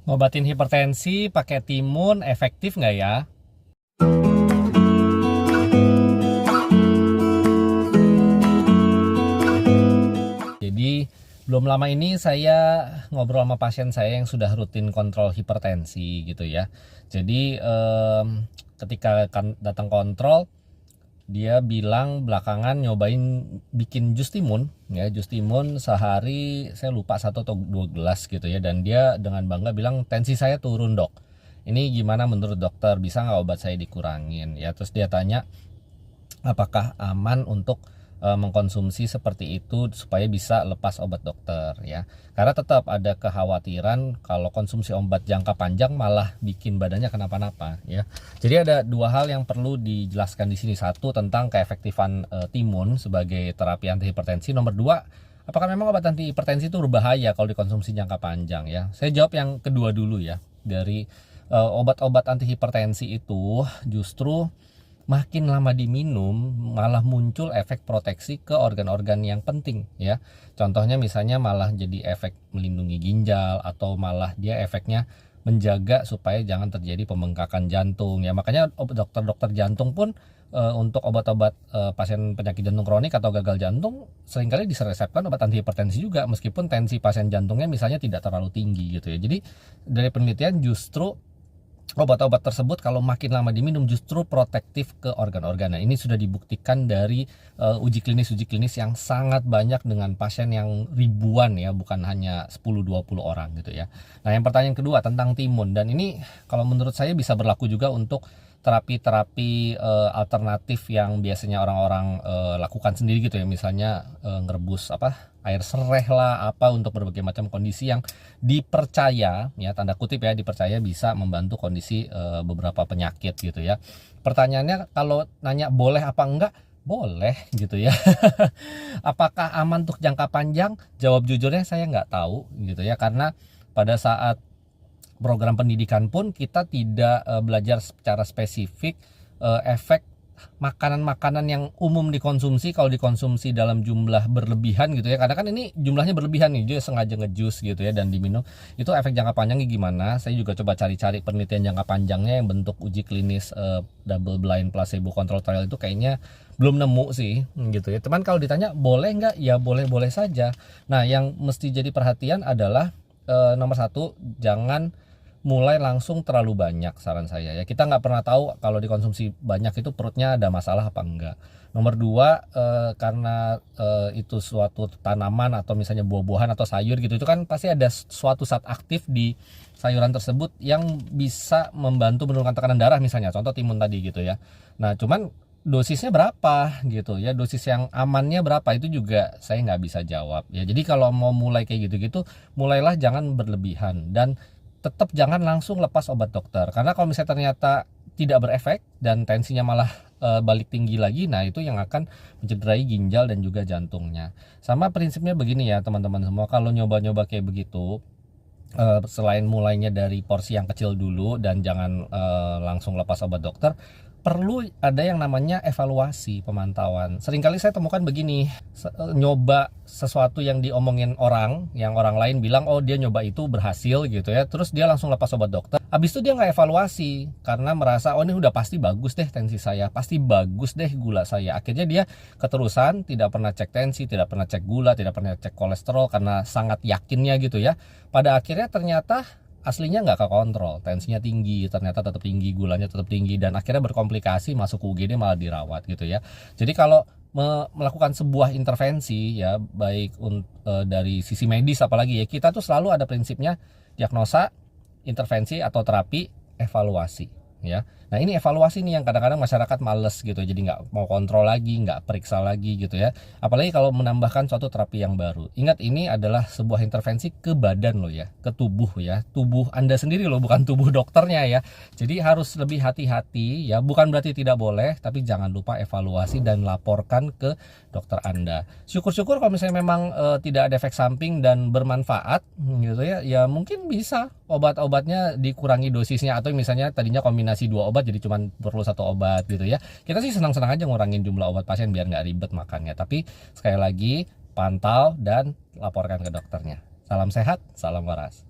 Ngobatin hipertensi pakai timun efektif nggak ya? Jadi belum lama ini saya ngobrol sama pasien saya yang sudah rutin kontrol hipertensi gitu ya. Jadi ketika datang kontrol, dia bilang belakangan nyobain bikin jus timun ya, jus timun sehari saya lupa 1 atau 2 gelas gitu ya, dan dia dengan bangga bilang tensi saya turun dok, ini gimana menurut dokter, bisa nggak obat saya dikurangin ya. Terus dia tanya apakah aman untuk mengkonsumsi seperti itu supaya bisa lepas obat dokter ya, karena tetap ada kekhawatiran kalau konsumsi obat jangka panjang malah bikin badannya kenapa-napa ya. Jadi ada dua hal yang perlu dijelaskan di sini. Satu, tentang keefektifan timun sebagai terapi antihipertensi. Nomor dua, apakah memang obat antihipertensi itu berbahaya kalau dikonsumsi jangka panjang ya. Saya jawab yang kedua dulu ya. Dari obat-obat antihipertensi itu justru makin lama diminum malah muncul efek proteksi ke organ-organ yang penting ya. Contohnya misalnya malah jadi efek melindungi ginjal, atau malah dia efeknya menjaga supaya jangan terjadi pembengkakan jantung ya. Makanya dokter-dokter jantung pun untuk obat-obat pasien penyakit jantung kronik atau gagal jantung seringkali diresepkan obat antihipertensi juga, meskipun tensi pasien jantungnya misalnya tidak terlalu tinggi gitu ya. Jadi dari penelitian justru obat-obat tersebut kalau makin lama diminum justru protektif ke organ-organ. Nah, ini sudah dibuktikan dari uji klinis yang sangat banyak dengan pasien yang ribuan ya, bukan hanya 10-20 orang gitu ya. Nah, yang pertanyaan kedua tentang timun, dan ini kalau menurut saya bisa berlaku juga untuk terapi-terapi alternatif yang biasanya orang-orang lakukan sendiri gitu ya. Misalnya ngerebus air sereh lah, untuk berbagai macam kondisi yang dipercaya ya, tanda kutip ya, dipercaya bisa membantu kondisi beberapa penyakit gitu ya. Pertanyaannya kalau nanya boleh apa enggak, boleh gitu ya. Apakah aman untuk jangka panjang? Jawab jujurnya saya nggak tahu gitu ya, karena pada saat program pendidikan pun kita tidak belajar secara spesifik efek makanan-makanan yang umum dikonsumsi kalau dikonsumsi dalam jumlah berlebihan gitu ya. Karena kan ini jumlahnya berlebihan nih, dia sengaja ngejus gitu ya dan diminum, itu efek jangka panjangnya gimana. Saya juga coba cari-cari penelitian jangka panjangnya yang bentuk uji klinis double blind placebo control trial, itu kayaknya belum nemu sih gitu ya. Teman kalau ditanya boleh nggak, ya boleh-boleh saja. Nah, yang mesti jadi perhatian adalah nomor satu, jangan mulai langsung terlalu banyak, saran saya ya. Kita nggak pernah tahu kalau dikonsumsi banyak itu perutnya ada masalah apa enggak. Nomor dua, karena itu suatu tanaman atau misalnya buah-buahan atau sayur gitu, itu kan pasti ada suatu zat aktif di sayuran tersebut yang bisa membantu menurunkan tekanan darah misalnya, contoh timun tadi gitu ya. Nah, cuman dosisnya berapa gitu ya, dosis yang amannya berapa, itu juga saya nggak bisa jawab ya. Jadi kalau mau mulai kayak gitu-gitu, mulailah jangan berlebihan, dan tetap jangan langsung lepas obat dokter, karena kalau misalnya ternyata tidak berefek dan tensinya malah balik tinggi lagi, nah itu yang akan mencederai ginjal dan juga jantungnya. Sama prinsipnya begini ya teman-teman semua, kalau nyoba-nyoba kayak begitu, selain mulainya dari porsi yang kecil dulu dan jangan langsung lepas obat dokter, perlu ada yang namanya evaluasi pemantauan. Seringkali saya temukan begini, nyoba sesuatu yang diomongin orang, yang orang lain bilang oh dia nyoba itu berhasil gitu ya, terus dia langsung lepas obat dokter. Habis itu dia nggak evaluasi karena merasa oh ini udah pasti bagus deh tensi saya, pasti bagus deh gula saya. Akhirnya dia keterusan tidak pernah cek tensi, tidak pernah cek gula, tidak pernah cek kolesterol karena sangat yakinnya gitu ya. Pada akhirnya ternyata aslinya nggak kekontrol, tensinya tinggi, ternyata tetap tinggi, gulanya tetap tinggi, dan akhirnya berkomplikasi, masuk ke UGD malah dirawat gitu ya. Jadi kalau melakukan sebuah intervensi ya, baik dari sisi medis apalagi ya, kita tuh selalu ada prinsipnya diagnosa, intervensi atau terapi, evaluasi ya. Nah, ini evaluasi nih yang kadang-kadang masyarakat males gitu, jadi nggak mau kontrol lagi, nggak periksa lagi gitu ya. Apalagi kalau menambahkan suatu terapi yang baru. Ingat, ini adalah sebuah intervensi ke badan lo ya, ke tubuh ya, tubuh Anda sendiri loh, bukan tubuh dokternya ya. Jadi harus lebih hati-hati ya, bukan berarti tidak boleh, tapi jangan lupa evaluasi dan laporkan ke dokter Anda. Syukur-syukur kalau misalnya memang tidak ada efek samping dan bermanfaat gitu ya, ya mungkin bisa obat-obatnya dikurangi dosisnya, atau misalnya tadinya kombinasi 2 obat jadi cuma perlu 1 obat gitu ya. Kita sih senang-senang aja ngurangin jumlah obat pasien biar nggak ribet makannya, tapi sekali lagi pantau dan laporkan ke dokternya. Salam sehat, salam waras.